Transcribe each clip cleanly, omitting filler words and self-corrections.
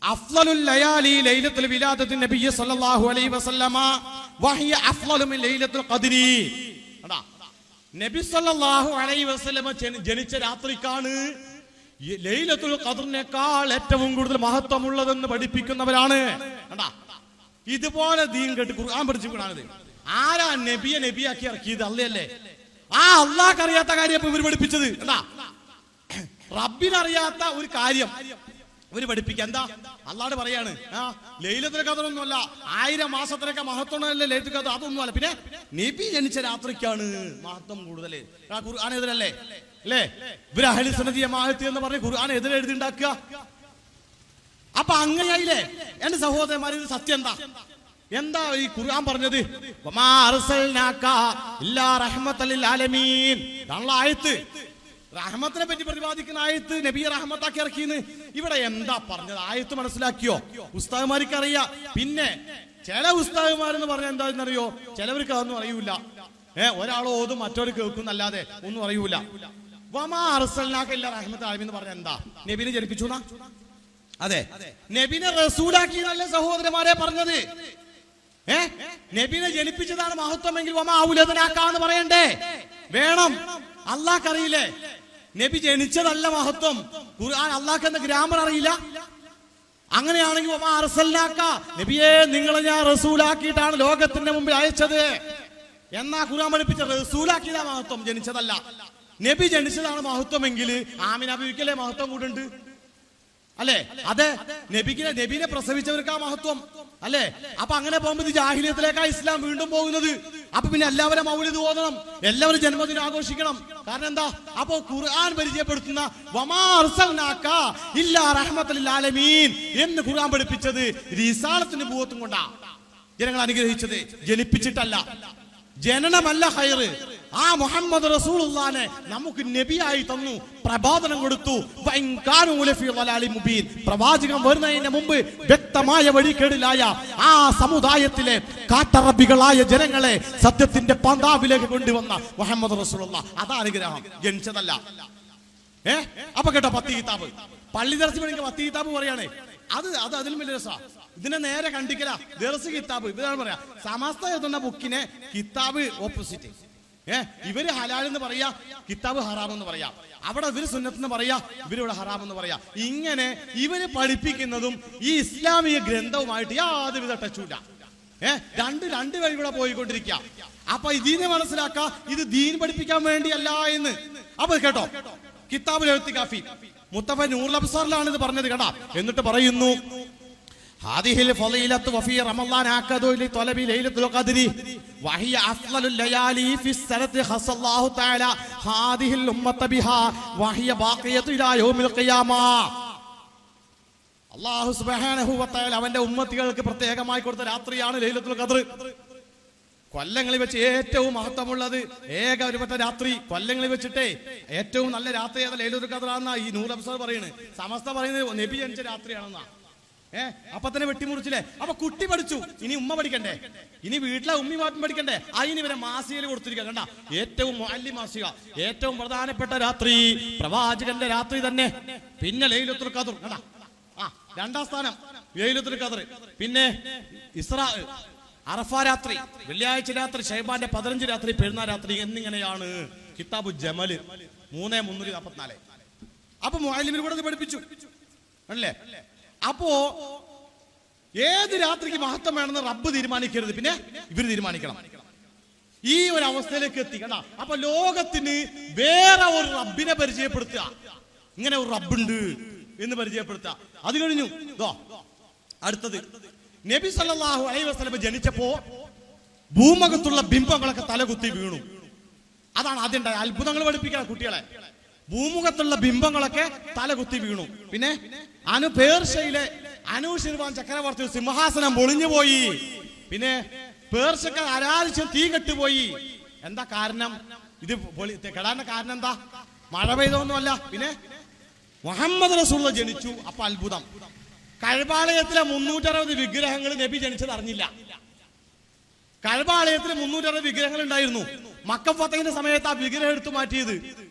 അഫ്ളലുൽ ലയാലി ലൈലത്തുൽ വിലാദത്തിൻ നബി സല്ലല്ലാഹു അലൈഹി വസല്ലമ വഹിയ അഫ്ളലു മിൻ ലൈലത്തുൽ ഖദ്രി. നബി സല്ലല്ലാഹു അലൈഹി വസല്ലമ ജനിച്ച രാത്രിക്കാണ് ലൈലത്തുൽ ഖദ്റിനേക്കാൾ ഏറ്റവും കൂടുതൽ മഹത്വമുള്ളതെന്ന് പഠിപ്പിക്കുന്നവരാണ്. ഇതുപോലെ ദീൻ കേട്ട് ഖുർആൻ പഠിച്ചിട്ടാണത്. ആരാ നബിയാക്കി ഇറക്കിയത്? അല്ലയല്ലേ? ആ അള്ളാഹ്ക്ക് അറിയാത്ത കാര്യം ഇവർ പഠിപ്പിച്ചത്. റബ്ബിനറിയാത്ത ഒരു കാര്യം ഇവര് പഠിപ്പിക്കുക. എന്താ? അള്ളാഹ് പറയാണ്, ലൈലത്തുൽ ഖദ്റൊന്നുമല്ല, 1000 മാസത്തിനൊക്കെ മഹത്വമല്ലേ ലൈലത്തുൽ ഖദ്ർ, അതൊന്നുമല്ല. പിന്നെ നബി ജനിച്ച രാത്രിക്കാണ് മഹത്വം കൂടുതൽ. ഖുർആൻ എതിരല്ലേ? അല്ലേ? ഇവര് അഹ്ലു സുന്നത്തി ജമാഅത്ത് എന്ന് പറഞ്ഞ് ഖുർആൻ എതിരെ എഴുതിണ്ടാക്കുക. അപ്പൊ അങ്ങനെയായില്ലേ എന്റെ സഹോദരന്മാർ? ഇത് സത്യം എന്താ? എന്താ ഈ ഖുർആൻ പറഞ്ഞത്? വമാ അർസൽനാക ഇല്ലാ റഹ്മത്തൽ ലിൽ ആലമീൻ. ഇതാണല്ലോ ആയത്ത്. റഹ്മത്തിനെ പറ്റി പ്രതിപാദിക്കുന്ന ആയത്ത് നബിയെ റഹ്മത്താക്കി ഇറക്കിന്ന്. ഇവിടെ എന്താ പറഞ്ഞത്? ആയത്ത് മനസ്സിലാക്കിയോ? ഉസ്താദുമാർക്ക് അറിയാം. പിന്നെ ചില ഉസ്താദുമാരെന്ന് പറഞ്ഞാൽ എന്താണെന്നറിയോ? ചിലവർക്ക് അതൊന്നും അറിയൂല. ഒരാൾ ഓതും മറ്റൊരു കേൾക്കുന്നല്ലാതെ ഒന്നും അറിയൂല. വമാ അർസൽനാക ഇല്ലാ റഹ്മത്തൽ ആലമീൻ എന്ന് പറഞ്ഞാൽ എന്താ? നബിനെ ജനിപ്പിച്ചു എന്നാ? അതെ, നബിനെ റസൂലാക്കി എന്നല്ലേ സഹോദരന്മാരെ പറഞ്ഞത്? നബിനെ ജനിപ്പിച്ചതാണ് മഹത്വമെങ്കിൽ വമാ ഔലദനാക്കാന്ന് പറയണ്ടേ? വേണം. അള്ളാഹ്ക്ക് അറിയില്ലേ നബി ജനിച്ചതല്ല മഹത്വം? ഖുർആൻ അള്ളാഹ്ക്ക് എന്ന ഗ്രാമർ അറിയില്ല? അങ്ങനെയാണെങ്കിൽ വമാ അർസൽനാക, നബിയെ നിങ്ങളെ ഞാൻ റസൂലാക്കിയിട്ടാണ് ലോകത്തിന്റെ മുമ്പിൽ അയച്ചത് എന്നാ ഖുർആൻ പഠിപ്പിച്ച. റസൂലാക്കിയതാ മഹത്വം, ജനിച്ചതല്ല. നബി ജനിച്ചതാണ് മഹത്വമെങ്കിൽ ആമിന ബീവിക്കല്ലേ മഹത്വം കൂടുണ്ട്? അല്ലേ? അതെ, നബിനെ പ്രസവിച്ചവർക്കാ മഹത്വം അല്ലേ? അപ്പൊ അങ്ങനെ പോകുമ്പോൾ ഇത് ജാഹിലിയത്തിലേക്കാ ഇസ്ലാം വീണ്ടും പോകുന്നത്. അപ്പൊ പിന്നെ എല്ലാവരും മൗലിദ് ഓതണം, എല്ലാവരും ജന്മദിനം ആഘോഷിക്കണം. കാരണം എന്താ? അപ്പൊ ഖുർആൻ പരിചയപ്പെടുത്തുന്ന വമാ അർസൽനാക ഇല്ലാ റഹ്മത്തൽ ലിൽ ആലമീൻ എന്ന് ഖുർആൻ പഠിപ്പിച്ചത് റിസാലത്തും നബുവത്തും കൊണ്ടാ ജനങ്ങൾ അനുഗ്രഹിച്ചത്, ജനിപ്പിച്ചിട്ടല്ല. ജനനമല്ല ഖൈറ്. ആ മുഹമ്മദ് റസൂലുള്ളാഹിനെ നമുക്ക് നബിയായി തന്നു, പ്രബോധനം കൊടുത്തു. പ്രവാചകൻ വരുന്നതിന് മുമ്പ് വ്യക്തമായ വഴികേടിലായ ആ സമുദായത്തിലെ കാട്ടറബികളായ ജനങ്ങളെ സത്യത്തിന്റെ പന്താവിലേക്ക് കൊണ്ടുവന്ന മുഹമ്മദ് റസൂലുള്ളാഹി, അതാ അനുഗ്രഹം, ജനിച്ചതല്ല. അപ്പൊ കേട്ടോ, 10 കിതാബ് പള്ളി ദർസ് വേണമെങ്കിൽ 10 കിതാബ് പറയാണ്. അത് അതിലും വലിയ രസാ. ഇതിനെ നേരെ കണ്ടിക്കല ദർസ് കിതാബ്. ഇതാണ് പറയാ, സമസ്ത എഴുതുന്ന ബുക്കിനെ കിതാബ് ഓപ്പോസിറ്റ്. ഇവര് ഹലാൽ എന്ന് പറയാ, കിതാബ് ഹറാം എന്ന് പറയാ. അവിടെ ഇവര് സുന്നത്ത് എന്ന് പറയാ, ഇവരിവിടെ ഹറാം എന്ന് പറയാ. ഇങ്ങനെ ഇവര് പഠിപ്പിക്കുന്നതും ഈ ഇസ്ലാമിക ഗ്രന്ഥവുമായിട്ട് യാതൊരുവിധ ടച്ചുമില്ല. രണ്ട് വഴി കൂടെ പോയിക്കൊണ്ടിരിക്കുക. അപ്പൊ ഇതിനെ മനസ്സിലാക്കുക, ഇത് ദീൻ പഠിപ്പിക്കാൻ വേണ്ടിയല്ല എന്ന്. അപ്പൊ കേട്ടോ, കിതാബുൽ ഇഅ്തികാഫി മുത്തഫ നൂറുൽ അബ്സാറിലാണ് ഇത് പറഞ്ഞത് കേട്ടാ. എന്നിട്ട് പറയുന്നു, ഹാദിഹിൽ ഫളീലത്തു വഫീ റമളാൻ അഖദു ലിതലബി ലൈലത്തുൽ ഖദ്രി വഹിയ അഫ്ളലുൽ ലയാലി ഫിസ് സനതി ഖസല്ലാഹു തആല ഹാദിഹിൽ ഉമ്മത ബിഹാ വഹിയ ബാഖിയത്തു ഇലാ യൗമിൽ ഖിയാമ. അല്ലാഹു സുബ്ഹാനഹു വ തആല അവന്റെ ഉമ്മത്തികൾക്ക് പ്രത്യേകമായി കൊടുത്ത രാത്രിയാണ് ലൈലത്തുൽ ഖദ്ർ. കൊല്ലങ്ങളിൽ വെച്ച് ഏറ്റവും മഹത്വമുള്ളത് ഏക ഒരുപറ്റ രാത്രി. കൊല്ലങ്ങളിൽ വെച്ചിട്ടേ ഏറ്റവും നല്ല രാത്രി ഏതാ? ലൈലത്തുൽ ഖദ്റാന്നാ ഈ നൂറുൽ അബ്സാർ പറയുന്നത്. സമസ്ത പറയുന്നത് നബി ജനിച്ച രാത്രിയാണെന്നാ. അപ്പൊ തന്നെ വെട്ടിമുറിച്ചില്ലേ? അപ്പൊ കുട്ടി പഠിച്ചു, ഇനി ഉമ്മ പഠിക്കണ്ടേ? ഇനി വീട്ടിലെ ഉമ്മി മാറ്റും പഠിക്കണ്ടേ? അതിന് ഇവരെ മാസികയിൽ കൊടുത്തിരിക്കുക കണ്ട. ഏറ്റവും മുഅല്ലിം മാസിക, ഏറ്റവും പ്രധാനപ്പെട്ട രാത്രി പ്രവാചകന്റെ രാത്രി തന്നെ. പിന്നെ ലൈലത്തുൽ ഖദ്ർ കണ്ട, രണ്ടാം സ്ഥാനം ലൈലത്തുൽ ഖദ്ർ. പിന്നെ ഇസ്രാ, അറഫ രാത്രി, വെള്ളിയാഴ്ച രാത്രി, ശൈബാന്റെ 15 രാത്രി, പെരുന്നാൾ രാത്രി എന്നിങ്ങനെയാണ് കിതാബു ജമൽ 3:344. അപ്പൊ മുഅല്ലിമിന് കൂടെ പഠിപ്പിച്ചു അല്ലേ? അപ്പോ ഏത് രാത്രിക്ക് മഹത്വം വേണമെന്ന് റബ്ബ് തീരുമാനിക്കരുത്, പിന്നെ ഇവര് തീരുമാനിക്കണം. ഈ ഒരു അവസ്ഥയിലേക്ക് എത്തി കണ്ട. അപ്പൊ ലോകത്തിന് വേറെ ഒരു റബ്ബിനെ പരിചയപ്പെടുത്തുക, ഇങ്ങനെ ഒരു റബ്ബുണ്ട് എന്ന് പരിചയപ്പെടുത്തുക. അത് കഴിഞ്ഞു. അടുത്തത്, നബി സല്ലല്ലാഹു അലൈഹി വസല്ലം ജനിച്ചപ്പോ ഭൂമുഖത്തുള്ള ബിംബങ്ങളൊക്കെ തലകുത്തി വീണു. അതാണ് ആദ്യം ഉണ്ടായ അത്ഭുതങ്ങൾ പഠിപ്പിക്കുക കുട്ടികളെ. ഭൂമുഖത്തുള്ള ബിംബങ്ങളൊക്കെ തലകുത്തി വീണു. പിന്നെ പേർഷ്യയിലെ അനൂഷിർവാൻ ചക്രവർത്തി സിംഹാസനം പൊളിഞ്ഞുപോയി. പിന്നെ പേർഷ്യക്കാർ ആരാധിച്ച് തീ കെട്ടുപോയി. എന്താ കാരണം? ഇത് കെടാന്റെ കാരണം എന്താ? മഴ പെയ്തൊന്നുമല്ല. പിന്നെ മുഹമ്മദ് റസൂലുള്ളാഹി ജനിച്ചു. അപ്പൊ അത്ഭുതം. കഅബാലയത്തിലെ 360 വിഗ്രഹങ്ങൾ നബി ജനിച്ചത് അറിഞ്ഞില്ല. കഅബാലയത്തിൽ 360 വിഗ്രഹങ്ങൾ ഉണ്ടായിരുന്നു. മക്ക ഫതഹിന്റെ സമയത്ത് ആ വിഗ്രഹം എടുത്തു മാറ്റിയത്.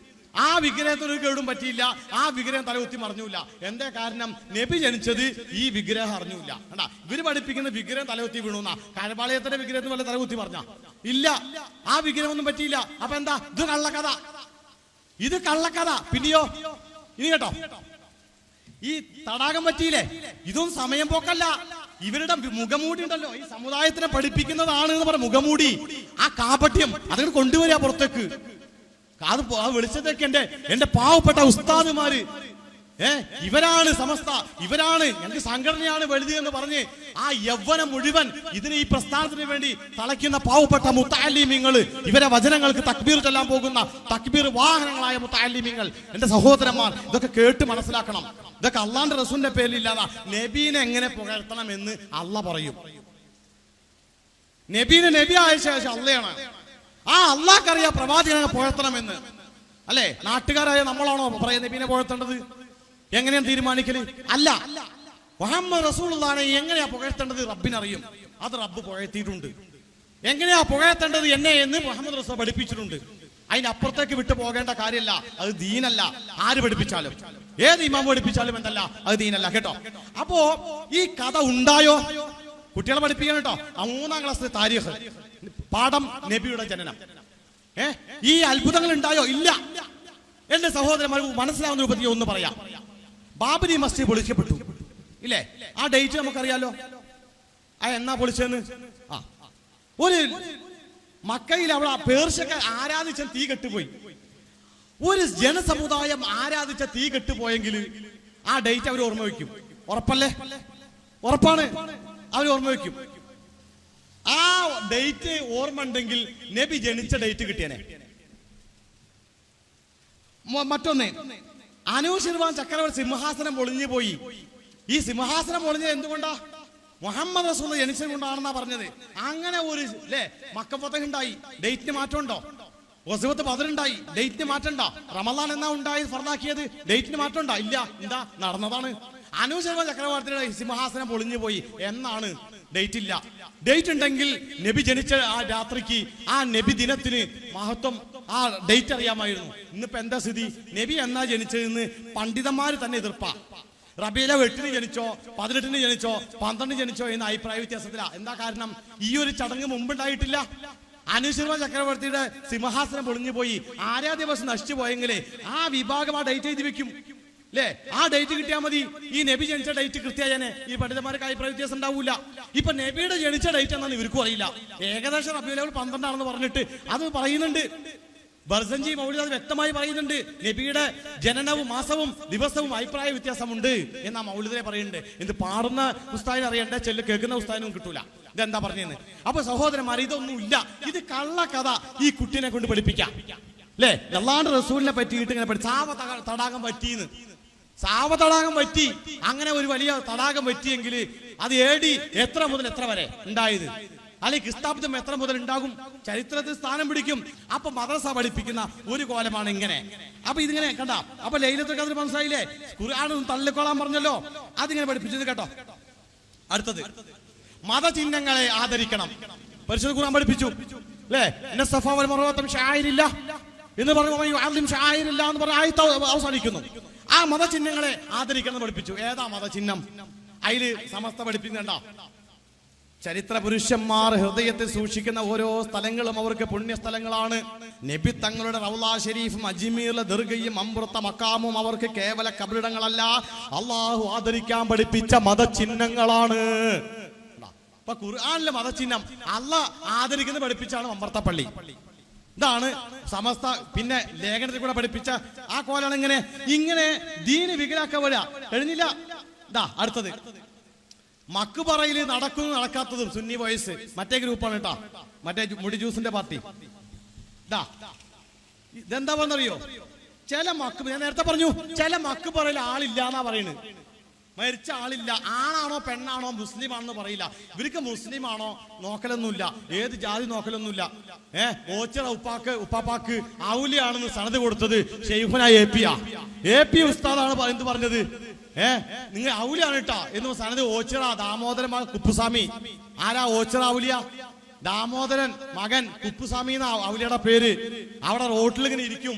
ആ വിഗ്രഹത്തിന് ഒരു കേടും പറ്റിയില്ല, ആ വിഗ്രഹം തലകുത്തി മറിഞ്ഞൂല. എന്താ കാരണം? നബി ജനിച്ചത് ഈ വിഗ്രഹം അറിഞ്ഞൂല. കണ്ടാ, ഇവര് പഠിപ്പിക്കുന്ന വിഗ്രഹം തലകുത്തി വീണുന്ന. കഴപാളയത്തിന്റെ വിഗ്രഹത്തിന് വല്ല തലകുത്തി പറഞ്ഞ ഇല്ല, ആ വിഗ്രഹം ഒന്നും പറ്റിയില്ല. അപ്പൊ എന്താ? ഇത് കള്ളക്കഥ, ഇത് കള്ളക്കഥ. പിന്നെയോ ഇനി കേട്ടോ, ഈ തടാകം പറ്റിയില്ലേ, ഇതൊന്നും സമയം പോക്കല്ല. ഇവരുടെ മുഖമൂടി ഉണ്ടല്ലോ, ഈ സമുദായത്തിനെ പഠിപ്പിക്കുന്നതാണ് എന്ന് പറഞ്ഞ മുഖമൂടി, ആ കാപട്യം അതങ്ങോട്ട് കൊണ്ടുവരിക പുറത്തേക്ക്. അത് വെളിച്ചത്തേക്ക് എന്റെ പാവപ്പെട്ട ഉസ്താദുമാര്, ഇവരാണ് സമസ്ത, ഇവരാണ് ഞങ്ങൾക്ക് സംഘടനയാണ് വലുത് എന്ന് പറഞ്ഞ് ആ യൗവനം മുഴുവൻ ഇതിന് ഈ പ്രസ്ഥാനത്തിന് വേണ്ടി തളയ്ക്കുന്ന പാവപ്പെട്ട മുത്തഅല്ലിമീങ്ങൾ, ഇവരെ വചനങ്ങൾക്ക് തക്ബീർ ചൊല്ലാൻ പോകുന്ന തക്ബീർ വാഹനങ്ങളായ മുത്തഅല്ലിമീങ്ങൾ, എന്റെ സഹോദരന്മാർ, ഇതൊക്കെ കേട്ട് മനസ്സിലാക്കണം. ഇതൊക്കെ അള്ളാന്റെ റസൂലിന്റെ പേരിലില്ലാതാ. നബീനെ എങ്ങനെ പുകഴ്ത്തണം എന്ന് അള്ളാഹ് പറയും. നബീനെ നബി ആയ ശേഷം അള്ളയാണ്. ആ അള്ളാഹ്ക്കറിയാം പ്രവാചകനെ പുകഴ്ത്തണമെന്ന്, അല്ലെ? നാട്ടുകാരായ നമ്മളാണോ പറയുന്നത് നബീനെ പുകഴ്ത്തേണ്ടത്? എങ്ങനെയാണ് തീരുമാനിക്കല്? അല്ല, മുഹമ്മദ് റസൂലുള്ളാഹിനെ എങ്ങനെയാ പുകഴ്ത്തേണ്ടത് റബ്ബിനറിയും. അത് റബ്ബ് പുകഴ്ത്തിയിട്ടുണ്ട്. എങ്ങനെയാ പുകഴ്ത്തേണ്ടത് എന്നെ എന്ന് മുഹമ്മദ് റസൂൽ പഠിപ്പിച്ചിട്ടുണ്ട്. അതിനപ്പുറത്തേക്ക് വിട്ടു പോകേണ്ട കാര്യമല്ല. അത് ദീനല്ല. ആര് പഠിപ്പിച്ചാലും, ഏത് ഇമാം പഠിപ്പിച്ചാലും എന്തല്ല, അത് ദീനല്ല കേട്ടോ. അപ്പോ ഈ കഥ ഉണ്ടായോ? കുട്ടികളെ പഠിപ്പിക്കണം കേട്ടോ. 3ാം ക്ലാസ്സിലെ താരീഖ് പാഠം, നബിയുടെ ജനനം. ഈ അത്ഭുതങ്ങൾ ഉണ്ടായോ? ഇല്ല. എന്റെ സഹോദരന്മാർക്ക് മനസ്സിലാവുന്ന രൂപത്തിൽ ഒന്ന് പറയാം. ബാബരി മസ്ജിദ് പൊളിക്കപ്പെട്ടു ഇല്ലേ? ആ ഡേറ്റ് നമുക്കറിയാലോ. എന്നാ പൊളിച്ചെന്ന്? ഒരു മക്കയിൽ അവിടെ പേർഷ്യക്കാർ ആരാധിച്ച തീ കെട്ടുപോയി. ഒരു ജനസമുദായം ആരാധിച്ച തീ കെട്ടുപോയെങ്കിൽ ആ ഡേറ്റ് അവർ ഓർമ്മ വയ്ക്കും. ഉറപ്പല്ലേ? ഉറപ്പാണ്, അവർ ഓർമ്മ വയ്ക്കും. ആ ഡേറ്റ് ഓർമ്മ ഉണ്ടെങ്കിൽ നബി ജനിച്ച ഡേറ്റ് കിട്ടിയനെ. മറ്റൊന്ന്, അനൂശിർവാൻ ചക്രവർത്തി സിംഹാസനം പൊളിഞ്ഞു പോയി. ഈ സിംഹാസനം പൊളിഞ്ഞത് എന്തുകൊണ്ടാ? മുഹമ്മദ് റസൂൽ ജനിച്ചത് കൊണ്ടാണെന്നാ പറഞ്ഞത്. അങ്ങനെ ഒരു മക്ക ഫതഹ് ഉണ്ടായി, ഡേറ്റിന് മാറ്റമുണ്ടോ? ഗസ്വത്ത് ബദർ ഉണ്ടായി, ഡേറ്റിന് മാറ്റണ്ട. റമളാൻ എന്നാ ഉണ്ടായി ഫർദാക്കിയത്, ഡേറ്റിന് മാറ്റമുണ്ടോ? ഇല്ല. എന്താ നടന്നതാണ്? അനൂശിർവാൻ ചക്രവർത്തിയുടെ സിംഹാസനം പൊളിഞ്ഞു പോയി എന്നാണ്, ഡേറ്റ് ഇല്ല. ഡേറ്റ് ഉണ്ടെങ്കിൽ നബി ജനിച്ച ആ രാത്രിക്ക്, ആ നബി ദിനത്തിന് മഹത്വം, ആ ഡേറ്റ് അറിയാമായിരുന്നു. ഇന്നിപ്പോ എന്താ സ്ഥിതി? നബി എന്നാ ജനിച്ചതെന്ന് പണ്ഡിതന്മാര് തന്നെ എതിർപ്പാ. റബീഉൽ 8 ജനിച്ചോ, 18 ജനിച്ചോ, 12 ജനിച്ചോ എന്ന അഭിപ്രായ വ്യത്യാസത്തിലാ. എന്താ കാരണം? ഈ ഒരു ചടങ്ങ് മുമ്പുണ്ടായിട്ടില്ല. അനൂശിർവാൻ ചക്രവർത്തിയുടെ സിംഹാസനം പൊളിഞ്ഞു പോയി, ആരാ ദിവസം നശിച്ചു പോയെങ്കിലേ ആ വിഭാഗം ആ ഡേറ്റ് എഴുതി വെക്കും അല്ലേ? ആ ഡേറ്റ് കിട്ടിയാൽ മതി. ഈ നബി ജനിച്ച ഡേറ്റ് കൃത്യമായനെ ഈ പണ്ഡിതന്മാർക്ക് അഭിപ്രായ വ്യത്യാസം ഉണ്ടാവൂല. ഇപ്പൊ നബിയുടെ ജനിച്ച ഡേറ്റ് എന്നാണ് ഇവർക്കും അറിയില്ല. ഏകദേശം റബീഉൽ 12 ആണെന്ന് പറഞ്ഞിട്ട് അത് പറയുന്നുണ്ട്. ബർസഞ്ചി മൗലിദ് അത് വ്യക്തമായി പറയുന്നുണ്ട്. നബിയുടെ ജനനവും മാസവും ദിവസവും അഭിപ്രായ വ്യത്യാസമുണ്ട് എന്നാ മൗലിദിനെ പറയുന്നുണ്ട്. ഇത് പാടുന്ന ഉസ്താദിനെ അറിയണ്ട, ചെല്ല് കേൾക്കുന്ന ഉസ്താദിനും കിട്ടൂല ഇതെന്താ പറഞ്ഞെന്ന്. അപ്പൊ സഹോദരന്മാർ, ഇതൊന്നും ഇല്ല. ഇത് കള്ളക്കഥ ഈ കുട്ടിനെ കൊണ്ട് പഠിപ്പിക്കാം അല്ലേ? അല്ലാഹുവിന്റെ റസൂലിനെ പറ്റിയിട്ട് ഇങ്ങനെ സാവ തടാകം പറ്റിയെന്ന്. സാവ തടാകം പറ്റി, അങ്ങനെ ഒരു വലിയ തടാകം പറ്റിയെങ്കിൽ അത് AD എത്ര മുതൽ എത്ര വരെ ഉണ്ടായത്, അല്ലെങ്കിൽ ക്രിസ്താബ്ദം എത്ര മുതൽ ഉണ്ടാകും, ചരിത്രത്തിൽ സ്ഥാനം പിടിക്കും. അപ്പൊ മദ്രസ പഠിപ്പിക്കുന്ന ഒരു കോലമാണ് ഇങ്ങനെ. അപ്പൊ ഇതിങ്ങനെ കണ്ട. അപ്പൊ ലൈലത്തുൽ ഖദ്ർ മനസ്സിലായില്ലേ? ഖുർആനൊന്നും തള്ളിക്കൊള്ളാൻ പറഞ്ഞല്ലോ, അതിങ്ങനെ പഠിപ്പിച്ചത് കേട്ടോ. അടുത്തത്, മതചിഹ്നങ്ങളെ ആദരിക്കണം. പരിശുദ്ധ ഖുർആൻ പഠിപ്പിച്ചു അല്ലേ? ഇന്ന സഫ വൽ മർവത മിൻ ശആയിരില്ലാഹ് എന്ന് പറഞ്ഞ ആയത്ത് അവസാനിക്കുന്നു. ആ മതചിഹ്നങ്ങളെ ആദരിക്കണം എന്ന് പഠിപ്പിച്ചു. ഏതാ മതചിഹ്നം? അതില് സമസ്ത പഠിപ്പിക്കുന്നുണ്ടോ? ചരിത്ര പുരുഷന്മാർ ഹൃദയത്തിൽ സൂക്ഷിക്കുന്ന ഓരോ സ്ഥലങ്ങളും അവർക്ക് പുണ്യസ്ഥലങ്ങളാണ്. നബി തങ്ങളുടെ റൗള ഷരീഫും അജ്മീറിലെ ദർഗയും അമൃത മക്കാമും അവർക്ക് കേവല കബറിടങ്ങളല്ല, അള്ളാഹു ആദരിക്കാൻ പഠിപ്പിച്ച മതചിഹ്നങ്ങളാണ്. അപ്പൊ ഖുർആനിലെ മതചിഹ്നം അള്ളാഹ് ആദരിക്കുന്ന പഠിപ്പിച്ചാണ് അമൃതപ്പള്ളി. ഇതാണ് സമസ്ത പിന്നെ ലേഖനത്തിൽ കൂടെ പഠിപ്പിച്ച ആ കോലാണ്. ഇങ്ങനെ ദീന് വികലാക്കാൻ വരിക കഴിഞ്ഞില്ല. അടുത്തത്, മക്ബറയില് നടക്കുന്നു നടക്കാത്തതും സുന്നി വോയിസ് മറ്റേ ഗ്രൂപ്പാണ് കേട്ടാ, മറ്റേ മുടി ജ്യൂസിന്റെ പാർട്ടി. ഇതെന്താ പറഞ്ഞറിയോ? ചില ഞാൻ നേരത്തെ പറഞ്ഞു, ചില മക്ബറയിൽ ആളില്ല എന്നാ പറയുന്നത്. മരിച്ച ആളില്ല, ആണാണോ പെണ്ണാണോ മുസ്ലിം ആണെന്ന് പറയില്ല. ഇവർക്ക് മുസ്ലിം ആണോ നോക്കലൊന്നുമില്ല, ഏത് ജാതി നോക്കലൊന്നുമില്ല. ഓച്ചിറ ഉപ്പാപ്പാക്ക് ഔലിയാണെന്ന് സനത് കൊടുത്തത് ഷെയ്ഖുന AP ഉസ്താദാണ് എന്ത് പറഞ്ഞത്? നിങ്ങൾ ഔലിയാണ് കേട്ടാ എന്ന് സനത് ഓച്ചിറ ദാമോദരൻ കുപ്പുസ്വാമി. ആരാ ഓച്ചിറ ഔലിയ? ദാമോദരൻ മകൻ കുപ്പുസ്വാമി എന്ന ഔലിയുടെ പേര്. അവിടെ റോട്ടിൽ ഇങ്ങനെ ഇരിക്കും,